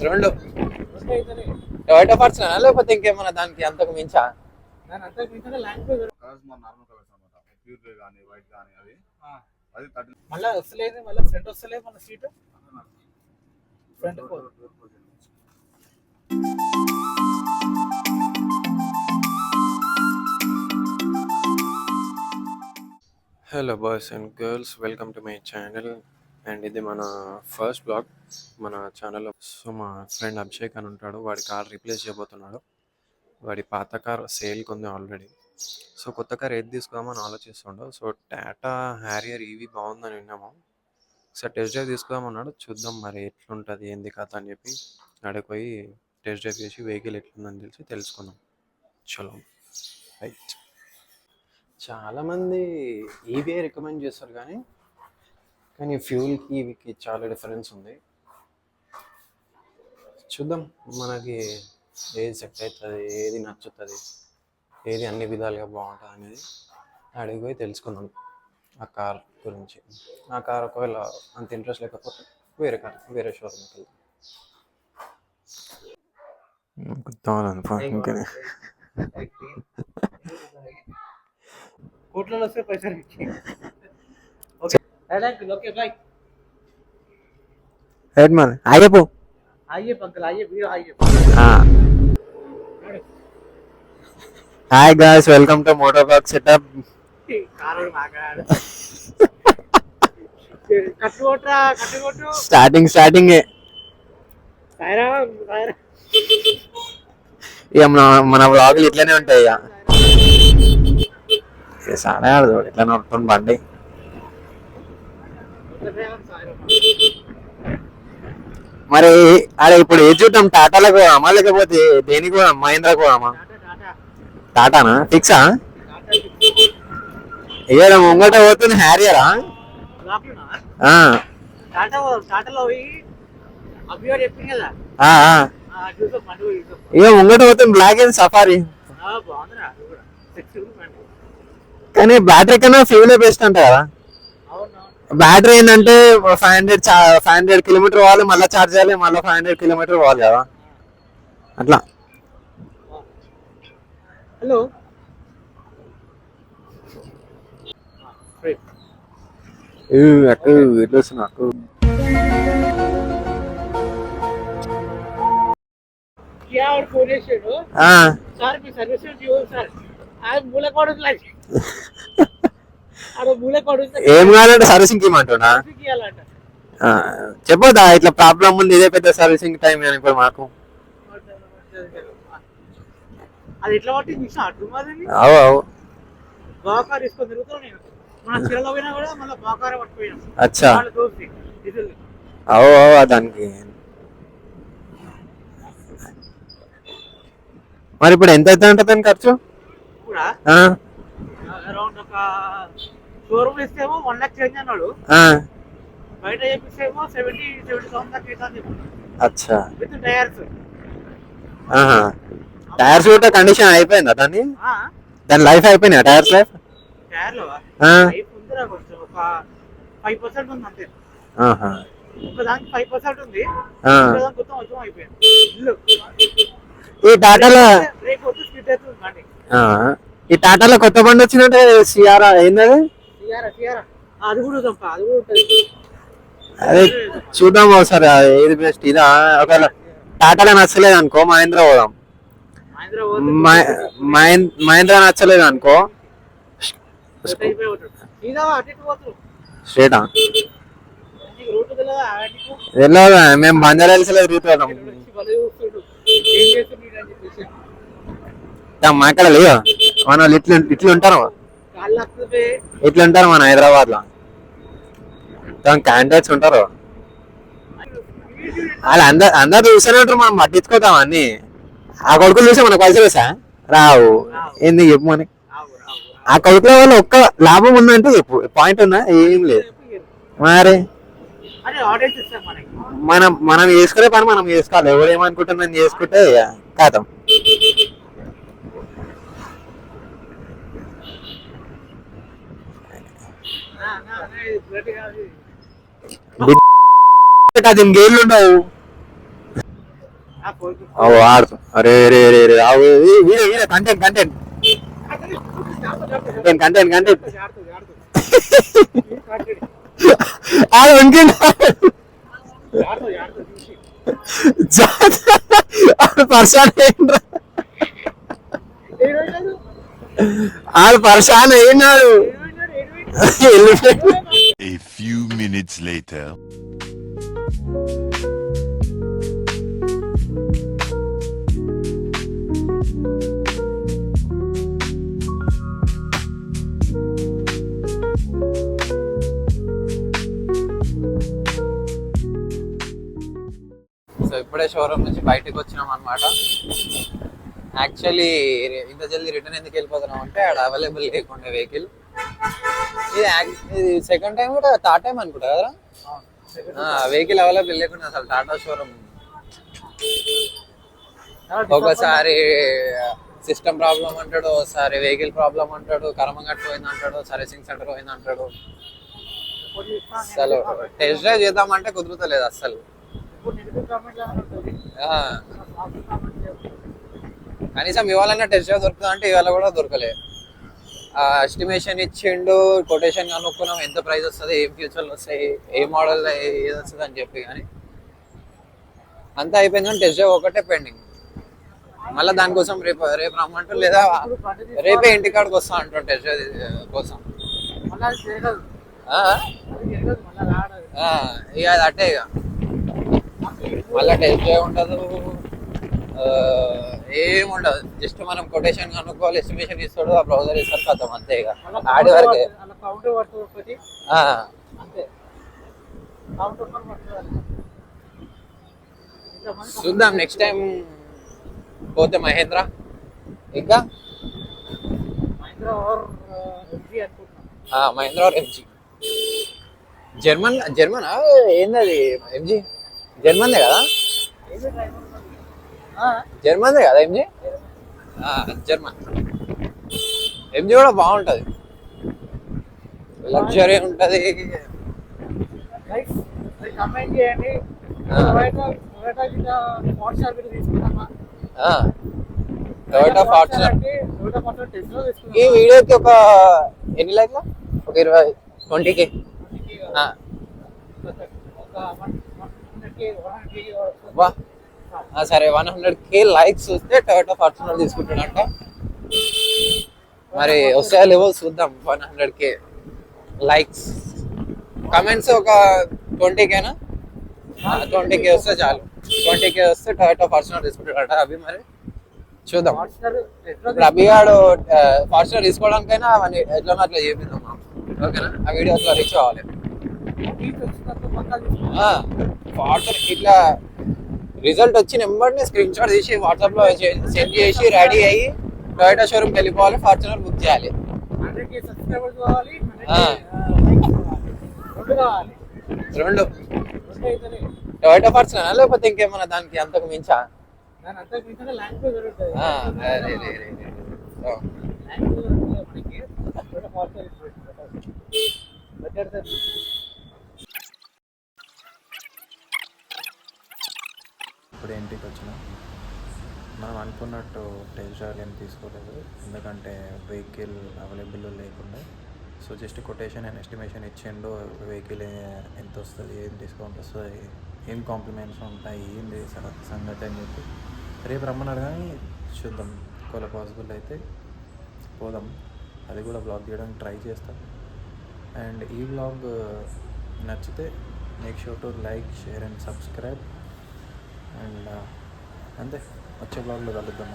రెండు Toyota Fortuner లేకపోతే ఇంకేమన్నా దానికి అంతకు మించా? మళ్ళీ వస్తలేదు, మళ్ళీ ఫ్రంట్ వస్తలేదు, మన seat front. Hello boys and girls, welcome to my channel. And ఇది మన ఫస్ట్ బ్లాగ్ మన ఛానల్లో. సో మా ఫ్రెండ్ అభిషేక్ అని ఉంటాడు, వాడి కార్ రీప్లేస్ చేయబోతున్నాడు. వాడి పాత కార్ సేల్కి ఉంది ఆల్రెడీ. సో కొత్త కార్ ఏది తీసుకుందామని ఆలోచిస్తుండో. సో టాటా హ్యారియర్ ఈవీ బాగుందని విన్నాము. ఒకసారి టెస్ట్ డ్రైవ్ తీసుకుందామన్నాడు. చూద్దాం మరి ఎట్లుంటుంది ఏంది కథ అని చెప్పి అడిగిపోయి టెస్ట్ డ్రైవ్ చేసి వెహికల్ ఎట్లుందని తెలుసుకుందాం. చలో రైట్. చాలామంది ఈవీ రికమెండ్ చేస్తారు, కానీ ఫ్యూల్కి ఈవీకి చాలా డిఫరెన్స్ ఉంది. చూద్దాం మనకి ఏది సెట్ అవుతుంది, ఏది నచ్చుతుంది, ఏది అన్ని విధాలుగా బాగుంటుంది అనేది అడిగిపోయి తెలుసుకుందాం ఆ కార్ గురించి. ఆ కార్ ఒకవేళ అంత ఇంట్రెస్ట్ లేకపోతే వేరే షోరూమ్కి వెళ్దాం. కోట్లలో వస్తే పైసలు ఆగిపో. Hi guys, welcome to motor park setup. Starting ఇక మన వ్లాగులు ఇట్లనే ఉంటాయి. ఇక సాడే చూడు ఇట్లనే ఉంటుంది బండి. మరి అరే ఇప్పుడు ఏది చూద్దాం, టాటాలకు పోదామా లేకపోతే దేనికి పోదాం? మహీంద్రాకు పోదామా? టాటానా ఫిక్సా? ఏదో ముంగట పోతుంది హ్యారియరా? ఇక ముంగట పోతుంది బ్లాక్ అండ్ సఫారీ. కానీ బ్యాటరీ కన్నా ఫ్యూలే బెస్ట్ అంట కదా. బ్యాటరీ ఏంటంటే 500 కిలోమీటర్ పోవాలి, మళ్ళీ ఛార్జ్ చేయాలి, మళ్ళీ 500 కిలోమీటర్ పోవాలి కదా అట్లా. హలో ఎట్లా వస్తున్నా అక్కు? ఏం కావాలంటే సర్వీసింగ్ ఇమ్మంటున్నా. చెప్పదా ఇట్లా ప్రాబ్లం ఉంది, ఇదే పెద్ద సర్వీసింగ్ టైం అని. ఇప్పుడు మాకు అచ్చా దానికి మరి ఇప్పుడు ఎంత అవుతుంది అంటే దాని ఖర్చు? షోరూమ్ ఇస్తేమో 1 లక్ష చేంజ్ అన్నాడు, బయట చేపిస్తేమో 70,000 దాకా. అచ్చా. With tyres. టైర్స్ కూడా కండిషన్ అయిపోయిందా దాన్ని? దాని లైఫ్ అయిపోయినా? టైర్స్ లైఫ్ ఒక 5% ఉంది అంతే. ఒక దానికి 5% ఉంది, మొత్తం మొత్తం అయిపోయింది. ఈ టాటాలో కొత్త బండి వచ్చినట్టే సియారా ఏంటది? అది కూడా ఉంటుంది. అదే చూద్దాం ఒకసారి ఏది బెస్ట్. ఇదా ఒకవేళ టాటాలో నచ్చలేదు అనుకో మహీంద్రా పోదాం. మహీంద్రా నచ్చలేదు అనుకో స్ట్రేటా వెళ్ళదా? మేము బంజారా హిల్స్ లో తిరుగుతాం. మా ఇక్కడ లేదు, మన వాళ్ళు ఇట్లుంటారు మన హైదరాబాద్ లో క్యాండిడేట్స్ ఉంటారు. వాళ్ళు అందరు చూస్తూనే ఉంటారు, మనం పట్టించుకోతాం అన్ని. ఆ కొడుకులు చూసా మనకు పైసలు వేసా రావు. ఎందుకు చెప్పు మనకి? ఆ కొడుకుల వల్ల ఒక్క లాభం ఉందంటే చెప్పు, పాయింట్ ఉందా? ఏం లేదు. మరి మనం చేసుకునే పని మనం చేసుకోవాలి. ఎవరు ఏమనుకుంటుందని చేసుకుంటే కాదాం. అది ఇంకేళ్ళు ఉండవు. ఆడుతా అరే రే రే రే కంటెంట్ కంటెంట్ కంటెంట్ కంటెంట్ ఆడు ఇంకేంటి పర్షాన్ అయ్యిండ్రా, ఆడు పర్షాన్ అయినాడు. A few minutes later. So ఇప్పుడే షోరూమ్ నుంచి బయటకు వచ్చినాం అనమాట. యాక్చువల్లీ ఇంత జల్దీ రిటర్న్ ఎందుకు వెళ్ళిపోతున్నాం అంటే ఆడ అవైలబుల్ లేకుండా వెహికల్. ఇది సెకండ్ టైం కూడా థర్డ్ టైం అనుకుంటా కదా వెహికల్ అవైలబుల్ లేకుండా అసలు టాటా షోరూమ్. ఒకసారి సిస్టమ్ ప్రాబ్లం అంటాడు, ఒకసారి వెహికల్ ప్రాబ్లం అంటాడు, కర్మగట్టు పోయింది అంటాడు, సర్వీసింగ్ సెంటర్ పోయింది అంటాడు. అసలు టెస్ట్ డ్రైవ్ చేద్దామంటే కుదురుతలేదు అస్సలు. కనీసం ఇవాళ టెస్ట్ డ్రైవ్ దొరుకుతుంది అంటే ఇవాళ కూడా దొరకలేదు. ఎస్టిమేషన్ ఇచ్చిండు, కొటేషన్ కనుక్కున్నాం ఎంత ప్రైస్ వస్తుంది, ఏం ఫ్యూచర్లు వస్తాయి, ఏ మోడల్ ఏది వస్తుంది అని చెప్పి. కానీ అంతా అయిపోయింది కానీ టెస్ట్ డ్రైవ్ ఒకటే పెండింగ్. మళ్ళీ దానికోసం రేపు రమ్మంటూ లేదా రేపే ఇంటికాడికి వస్తా అంటాం టెస్ట్ డ్రైవ్ కోసం. ఇక అది అట్టే ఇక మళ్ళీ టెస్ట్ డ్రైవ్ ఉండదు, ఏముండదు. జస్ట్ మనం కొటేషన్ కనుక్కోవాలి, ఎస్టిమేషన్ ఇస్తాడు, ఆ బ్రౌజర్ ఇస్తారు, కథం అంతే. ఇక ఆడి వరకే. చూద్దాం నెక్స్ట్ టైం పోతే మహేంద్ర. ఇంకా మహేంద్ర ఆర్ ఎంజీ. జర్మన్ ఏంది అది? ఎంజీ జర్మన్దే కదా, జర్మన్దే కదా ఎంజీ. జర్మన్ ఎంజీ కూడా బాగుంటది, లగ్జరీ ఉంటది. కమెంట్ చేయండి. టొయోటా ఫార్చునర్ ఈ వీడియోకి ఒక ఎన్ని లైక్లా? ఒక 20K. సరే 100K లైక్స్ వస్తే టొయోటా ఫార్చునర్ తీసుకుంటాడంట. మరి వస్తాయో లేవో చూద్దాం. 100K లైక్స్, కమెంట్స్ ఒక 20Kనా? 20K వస్తే చాలు. 20K వస్తే టొయోటా ఫార్చునర్ తీసుకుంటాడట అభి. మరి చూద్దాం. ఇప్పుడు అభిగాడు ఫార్చునర్ తీసుకోవడానికైనా అవన్నీ ఎట్లన్నా అట్లా చేపిద్దాం. ఓకేనా? ఆ వీడియో అట్లా రీచ్ అవ్వాలి. ఫార్చునర్ ఇట్లా రిజల్ట్ వచ్చి నెంబర్ని స్క్రీన్ షాట్ తీసి వాట్సాప్ లో సెండ్ చేసి రెడీ అయ్యి టొయోటా షోరూమ్కి వెళ్ళిపోవాలి, ఫార్చునర్ బుక్ చేయాలి. రెండు టొయోటా ఫార్చునర్ లేకపోతే ఇంకేమన్నా దానికి అంతకు మించా? ఇప్పుడు ఇంటికి వచ్చిన మనం అనుకున్నట్టు టెస్ట్ డ్రైవ్ ఏం తీసుకోలేదు, ఎందుకంటే వెహికల్ అవైలబుల్ లేకుండా. So just quotation and estimation ఇచ్చిండు, వెహికల్ ఎంత వస్తుంది, ఏం డిస్కౌంట్ వస్తుంది, ఏం కాంప్లిమెంట్స్ ఉంటాయి, ఏంది సంగతి అని చెప్పి రేపు రమ్మన్నాడు. కానీ చూద్దాం, ఒకవేళ పాసిబుల్ అయితే పోదాం. అది కూడా బ్లాగ్ చేయడానికి ట్రై చేస్తాం. అండ్ ఈ బ్లాగ్ నచ్చితే make sure to like, share and subscribe. And అంతే, వచ్చే బ్లాగ్లో కలుద్దాం.